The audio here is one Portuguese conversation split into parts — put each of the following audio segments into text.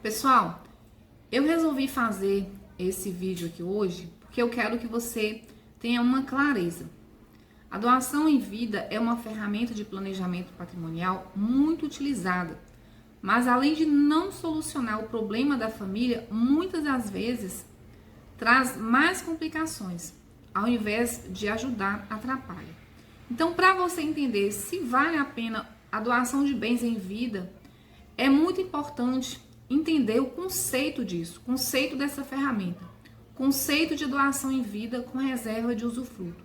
Pessoal, eu resolvi fazer esse vídeo aqui hoje porque eu quero que você tenha uma clareza. A doação em vida é uma ferramenta de planejamento patrimonial muito utilizada, mas além de não solucionar o problema da família, muitas das vezes traz mais complicações, ao invés de ajudar, atrapalha. Então, para você entender se vale a pena a doação de bens em vida, é muito importante entender o conceito disso, o conceito dessa ferramenta, conceito de doação em vida com reserva de usufruto.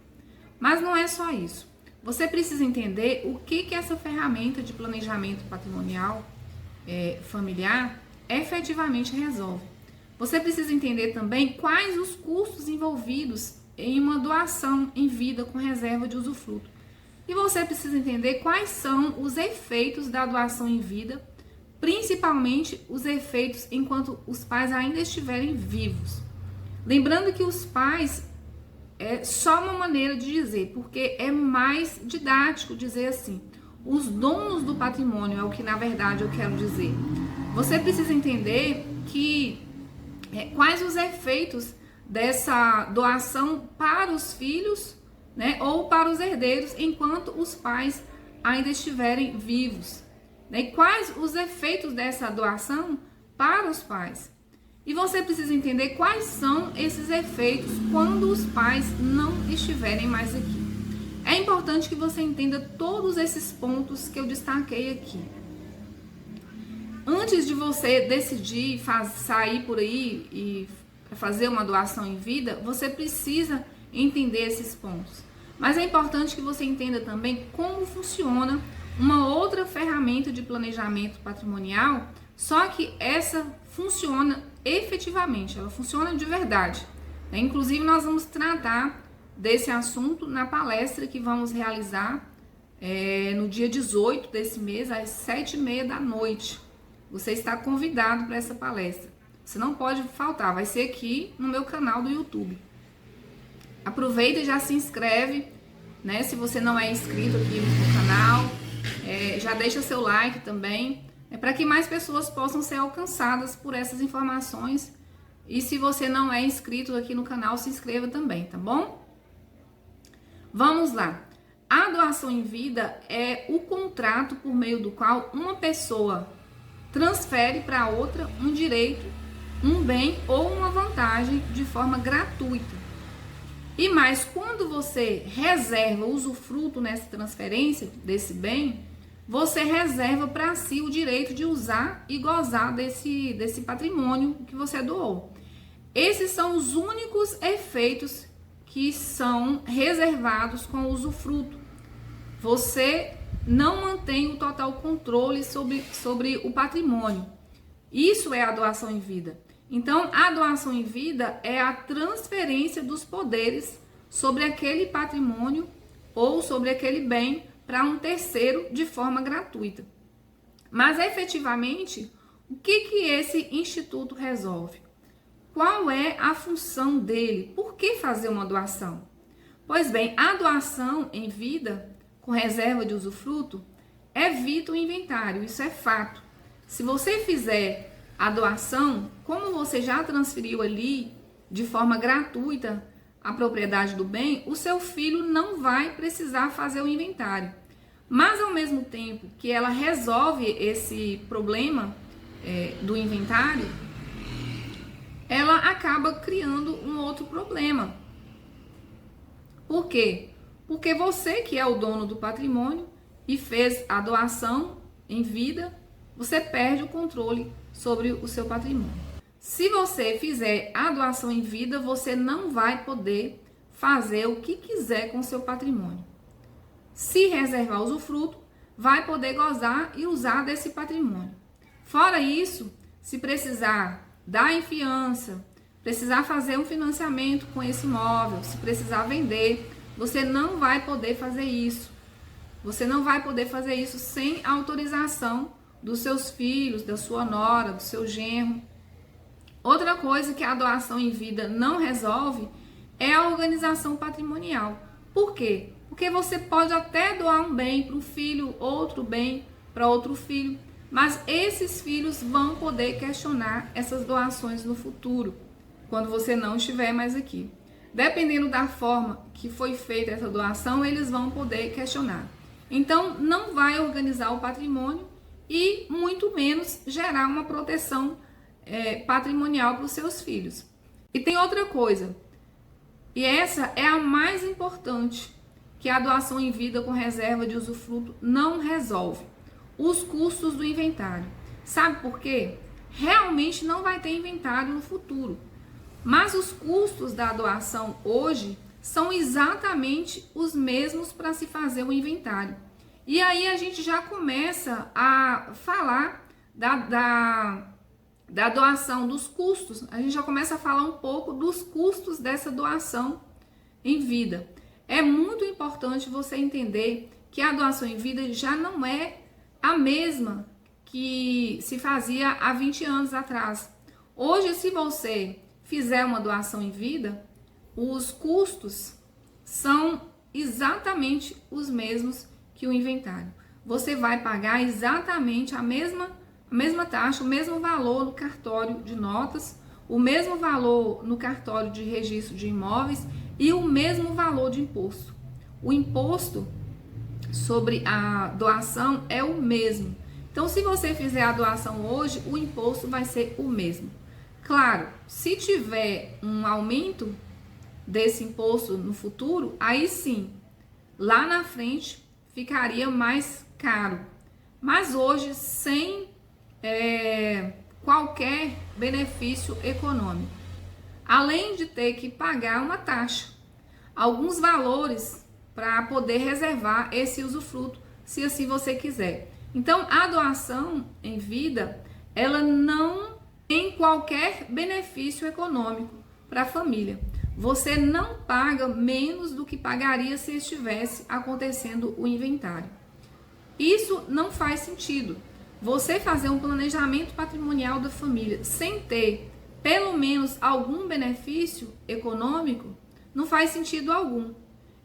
Mas não é só isso. Você precisa entender o que essa ferramenta de planejamento patrimonial familiar efetivamente resolve. Você precisa entender também quais os custos envolvidos em uma doação em vida com reserva de usufruto. E você precisa entender quais são os efeitos da doação em vida, principalmente os efeitos enquanto os pais ainda estiverem vivos. Lembrando que os pais é só uma maneira de dizer, porque é mais didático dizer assim. Os donos do patrimônio é o que na verdade eu quero dizer. Você precisa entender que quais os efeitos dessa doação para os filhos, né, ou para os herdeiros enquanto os pais ainda estiverem vivos. E quais os efeitos dessa doação para os pais. E você precisa entender quais são esses efeitos quando os pais não estiverem mais aqui. É importante que você entenda todos esses pontos que eu destaquei aqui. Antes de você decidir sair por aí e fazer uma doação em vida, você precisa entender esses pontos. Mas é importante que você entenda também como funciona uma outra ferramenta de planejamento patrimonial, só que essa funciona efetivamente, ela funciona de verdade. Inclusive, nós vamos tratar desse assunto na palestra que vamos realizar no dia 18 desse mês, às 7h30 da noite. Você está convidado para essa palestra. Você não pode faltar, vai ser aqui no meu canal do YouTube. Aproveita e já se inscreve, né? Se você não é inscrito aqui no canal, já deixa seu like também, para que mais pessoas possam ser alcançadas por essas informações. E se você não é inscrito aqui no canal, se inscreva também, tá bom? Vamos lá. A doação em vida é o contrato por meio do qual uma pessoa transfere para outra um direito, um bem ou uma vantagem de forma gratuita. E mais, quando você reserva o usufruto nessa transferência desse bem, você reserva para si o direito de usar e gozar desse patrimônio que você doou. Esses são os únicos efeitos que são reservados com o usufruto. Você não mantém o total controle sobre o patrimônio. Isso é a doação em vida. Então, a doação em vida é a transferência dos poderes sobre aquele patrimônio ou sobre aquele bem para um terceiro de forma gratuita. Mas, efetivamente, o que esse instituto resolve? Qual é a função dele? Por que fazer uma doação? Pois bem, a doação em vida, com reserva de usufruto, evita o inventário, isso é fato. Se você fizer a doação, como você já transferiu ali de forma gratuita a propriedade do bem, o seu filho não vai precisar fazer o inventário. Mas ao mesmo tempo que ela resolve esse problema do inventário, ela acaba criando um outro problema. Por quê? Porque você que é o dono do patrimônio e fez a doação em vida, você perde o controle sobre o seu patrimônio. Se você fizer a doação em vida, você não vai poder fazer o que quiser com o seu patrimônio. Se reservar usufruto, vai poder gozar e usar desse patrimônio. Fora isso, se precisar dar em fiança, precisar fazer um financiamento com esse imóvel, se precisar vender, você não vai poder fazer isso. Você não vai poder fazer isso sem autorização dos seus filhos, da sua nora, do seu genro. Outra coisa que a doação em vida não resolve é a organização patrimonial. Por quê? Porque você pode até doar um bem para um filho, outro bem para outro filho, Mas esses filhos vão poder questionar essas doações no futuro, quando você não estiver mais aqui. Dependendo da forma que foi feita essa doação, eles vão poder questionar. Então, não vai organizar o patrimônio e muito menos gerar uma proteção patrimonial para os seus filhos. E tem outra coisa, e essa é a mais importante, que a doação em vida com reserva de usufruto não resolve: os custos do inventário. Sabe por quê? Realmente não vai ter inventário no futuro, mas os custos da doação hoje são exatamente os mesmos para se fazer o inventário. E aí a gente já começa a falar da doação, dos custos. A gente já começa a falar um pouco dos custos dessa doação em vida. É muito importante você entender que a doação em vida já não é a mesma que se fazia há 20 anos atrás. Hoje, se você fizer uma doação em vida, os custos são exatamente os mesmos que o inventário. Você vai pagar exatamente a mesma taxa, o mesmo valor no cartório de notas, o mesmo valor no cartório de registro de imóveis e o mesmo valor de imposto. O imposto sobre a doação é o mesmo. Então, se você fizer a doação hoje, o imposto vai ser o mesmo. Claro, se tiver um aumento desse imposto no futuro, aí sim, lá na frente ficaria mais caro. Mas hoje, sem qualquer benefício econômico, além de ter que pagar uma taxa, alguns valores para poder reservar esse usufruto, se assim você quiser. Então, a doação em vida, ela não tem qualquer benefício econômico para a família. Você não paga menos do que pagaria se estivesse acontecendo o inventário. Isso não faz sentido. Você fazer um planejamento patrimonial da família sem ter pelo menos algum benefício econômico não faz sentido algum.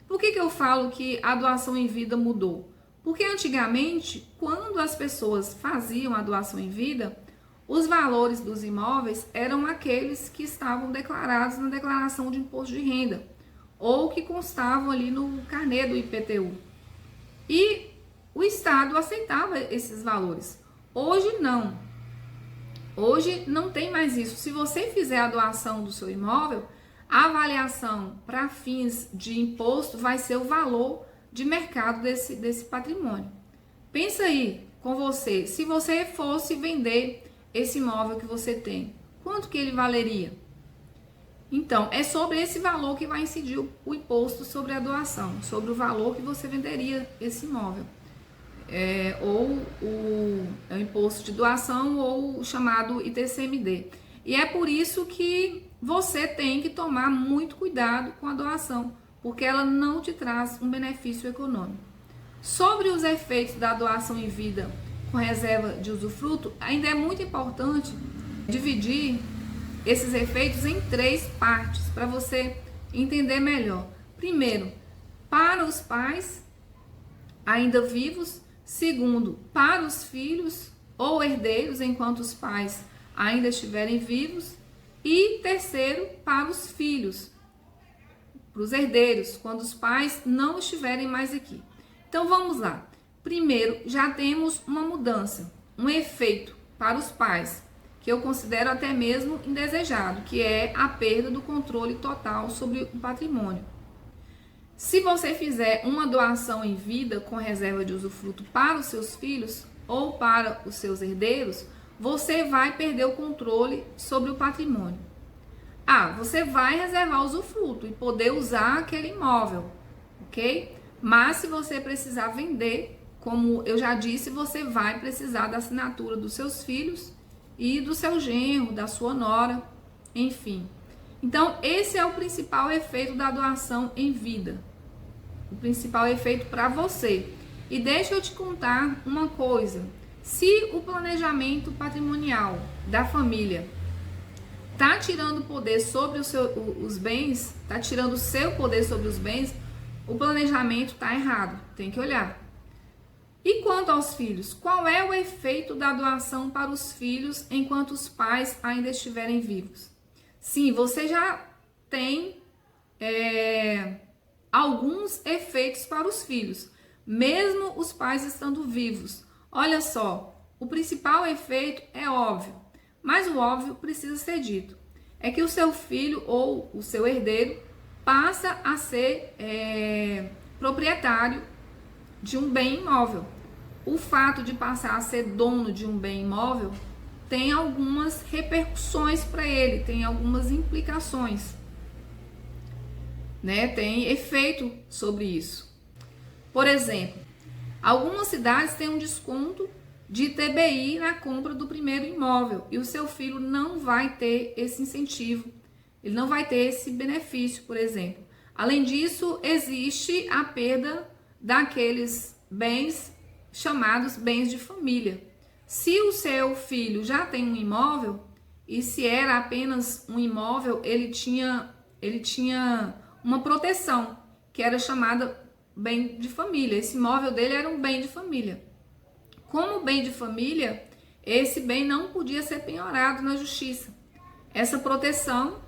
Por que eu falo que a doação em vida mudou? Porque antigamente, quando as pessoas faziam a doação em vida, os valores dos imóveis eram aqueles que estavam declarados na declaração de imposto de renda ou que constavam ali no carnê do IPTU. E o Estado aceitava esses valores. Hoje não. Hoje não tem mais isso. Se você fizer a doação do seu imóvel, a avaliação para fins de imposto vai ser o valor de mercado desse patrimônio. Pensa aí com você, se você fosse vender esse imóvel que você tem, quanto que ele valeria? Então, é sobre esse valor que vai incidir o imposto sobre a doação, sobre o valor que você venderia esse imóvel. Ou o imposto de doação ou o chamado ITCMD. E é por isso que você tem que tomar muito cuidado com a doação, porque ela não te traz um benefício econômico. Sobre os efeitos da doação em vida com reserva de usufruto, ainda é muito importante dividir esses efeitos em 3 partes para você entender melhor. Primeiro, para os pais ainda vivos. Segundo, para os filhos ou herdeiros enquanto os pais ainda estiverem vivos. E terceiro, para os filhos, para os herdeiros, quando os pais não estiverem mais aqui. Então vamos lá. Primeiro, já temos uma mudança, um efeito para os pais, que eu considero até mesmo indesejado, que é a perda do controle total sobre o patrimônio. Se você fizer uma doação em vida com reserva de usufruto para os seus filhos ou para os seus herdeiros, você vai perder o controle sobre o patrimônio. Você vai reservar usufruto e poder usar aquele imóvel, ok? Mas se você precisar vender, como eu já disse, você vai precisar da assinatura dos seus filhos e do seu genro, da sua nora, enfim. Então, esse é o principal efeito da doação em vida. O principal efeito para você. E deixa eu te contar uma coisa. Se o planejamento patrimonial da família está tirando poder sobre os bens, está tirando o seu poder sobre os bens, o planejamento está errado. Tem que olhar. E quanto aos filhos, qual é o efeito da doação para os filhos enquanto os pais ainda estiverem vivos? Sim, você já tem alguns efeitos para os filhos, mesmo os pais estando vivos. Olha só, o principal efeito é óbvio, mas o óbvio precisa ser dito. É que o seu filho ou o seu herdeiro passa a ser proprietário de um bem imóvel. O fato de passar a ser dono de um bem imóvel tem algumas repercussões para ele, tem algumas implicações, né? Tem efeito sobre isso. Por exemplo, algumas cidades têm um desconto de TBI na compra do primeiro imóvel e o seu filho não vai ter esse incentivo, ele não vai ter esse benefício, por exemplo. Além disso, existe a perda daqueles bens chamados bens de família. Se o seu filho já tem um imóvel, e se era apenas um imóvel, ele tinha uma proteção, que era chamada bem de família. Esse imóvel dele era um bem de família. Como bem de família, esse bem não podia ser penhorado na justiça. Essa proteção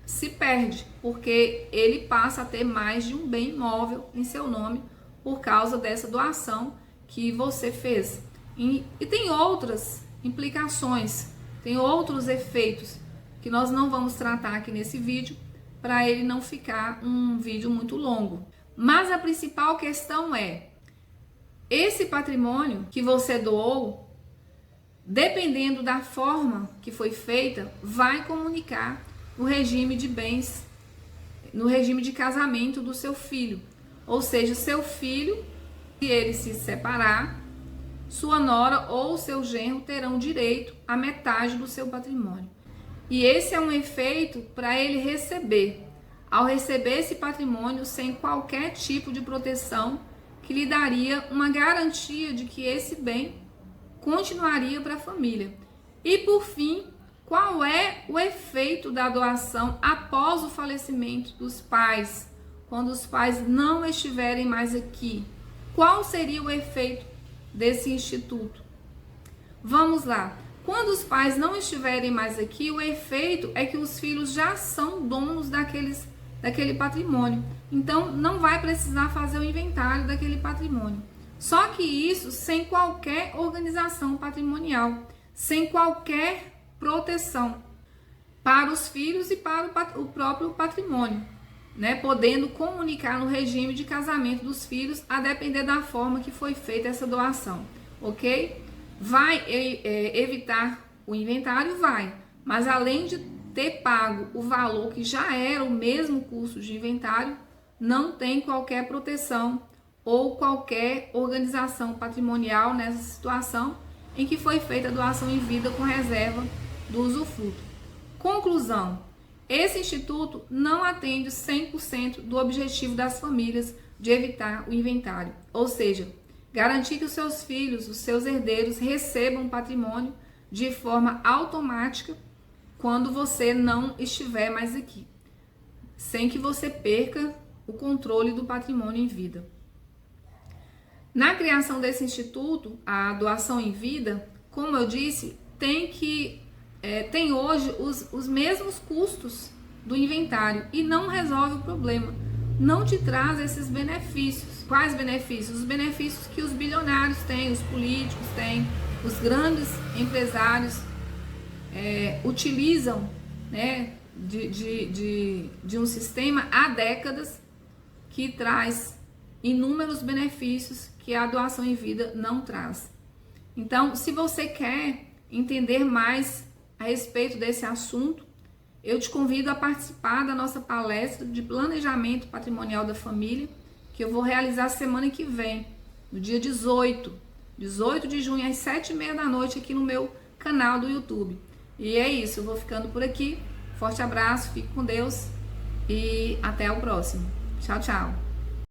se perde, porque ele passa a ter mais de um bem imóvel em seu nome por causa dessa doação que você fez. E tem outras implicações, tem outros efeitos que nós não vamos tratar aqui nesse vídeo, para ele não ficar um vídeo muito longo. Mas a principal questão é, esse patrimônio que você doou, dependendo da forma que foi feita, vai comunicar no regime de bens, no regime de casamento do seu filho. Ou seja, seu filho, se ele se separar, sua nora ou seu genro terão direito à metade do seu patrimônio. E esse é um efeito para ele receber. Ao receber esse patrimônio sem qualquer tipo de proteção, que lhe daria uma garantia de que esse bem continuaria para a família. E por fim, qual é o efeito da doação após o falecimento dos pais, quando os pais não estiverem mais aqui? Qual seria o efeito desse instituto? Vamos lá. Quando os pais não estiverem mais aqui, o efeito é que os filhos já são donos daquele patrimônio. Então, não vai precisar fazer o inventário daquele patrimônio. Só que isso sem qualquer organização patrimonial, sem qualquer proteção para os filhos e para o próprio patrimônio, né? Podendo comunicar no regime de casamento dos filhos, a depender da forma que foi feita essa doação, ok? Vai evitar o inventário? Vai, mas além de ter pago o valor que já era o mesmo custo de inventário, não tem qualquer proteção ou qualquer organização patrimonial nessa situação em que foi feita a doação em vida com reserva do usufruto. Conclusão: esse instituto não atende 100% do objetivo das famílias de evitar o inventário, ou seja, garantir que os seus filhos, os seus herdeiros, recebam patrimônio de forma automática quando você não estiver mais aqui, sem que você perca o controle do patrimônio em vida. Na criação desse instituto, a doação em vida, como eu disse, tem hoje os mesmos custos do inventário e não resolve o problema, não te traz esses benefícios. Quais benefícios? Os benefícios que os bilionários têm, os políticos têm, os grandes empresários utilizam, né, de um sistema há décadas que traz inúmeros benefícios que a doação em vida não traz. Então, se você quer entender mais a respeito desse assunto, eu te convido a participar da nossa palestra de planejamento patrimonial da família, que eu vou realizar semana que vem, no dia 18 de junho, às 7h30 da noite, aqui no meu canal do YouTube. E é isso, eu vou ficando por aqui. Forte abraço, fique com Deus e até o próximo. Tchau, tchau.